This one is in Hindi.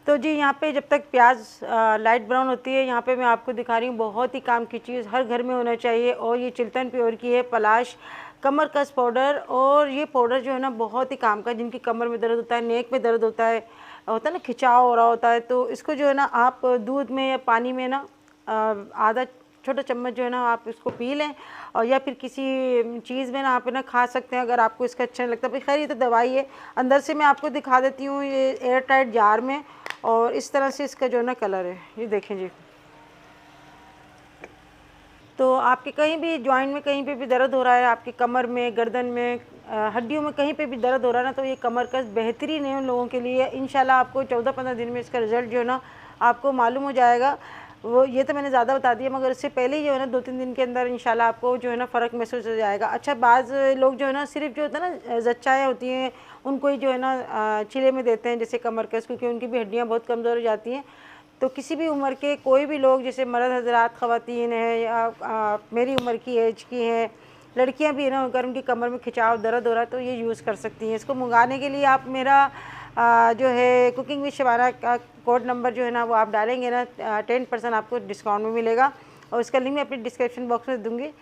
तो जी यहाँ पे जब तक प्याज लाइट ब्राउन होती है, यहाँ पे मैं आपको दिखा रही हूँ बहुत ही काम की चीज़, हर घर में होना चाहिए। और ये चिल्तन प्योर की है पलाश कमर कस पाउडर। और ये पाउडर जो है ना बहुत ही काम का, जिनकी कमर में दर्द होता है, नेक में दर्द होता है ना, खिंचाव हो रहा होता है, तो इसको जो है ना आप दूध में या पानी में ना आधा छोटा चम्मच जो है ना आप इसको पी लें, और या फिर किसी चीज़ में ना आप ना खा सकते हैं अगर आपको इसका अच्छा नहीं लगता। भाई खैर ये तो दवाई है। अंदर से मैं आपको दिखा देती हूँ, ये एयर टाइट जार में, और इस तरह से इसका जो है ना कलर है, ये देखें जी। तो आपके कहीं भी जॉइंट में कहीं पे भी दर्द हो रहा है, आपकी कमर में, गर्दन में, हड्डियों में कहीं पे भी दर्द हो रहा है ना, तो ये कमर कस बेहतरीन है उन लोगों के लिए। इंशाल्लाह आपको 14-15 दिन में इसका रिज़ल्ट जो है ना आपको मालूम हो जाएगा। वो ये तो मैंने ज़्यादा बता दिया, मगर इससे पहले ही जो है ना 2-3 दिन के अंदर इंशाल्लाह आपको जो है ना फ़र्क महसूस हो जाएगा। अच्छा, बाज़ लोग जो है ना सिर्फ जो होता है ना जच्चाएँ होती हैं उनको ही जो है ना चिले में देते हैं, जैसे कमर कस, क्योंकि उनकी भी हड्डियाँ बहुत कमज़ोर हो जाती हैं। तो किसी भी उम्र के कोई भी लोग, जैसे मर्द हजरात, ख़वातीन हैं, या मेरी उम्र की एज की हैं, लड़कियां भी है ना, अगर उनकी कमर में खिंचाव दर्द हो रहा है तो ये यूज़ कर सकती हैं। इसको मंगाने के लिए आप मेरा जो है कुकिंग विद शबाना का कोड नंबर जो है ना वो आप डालेंगे ना, 10% आपको डिस्काउंट में मिलेगा, और इसका लिंक मैं अपनी डिस्क्रिप्शन बॉक्स में दूँगी।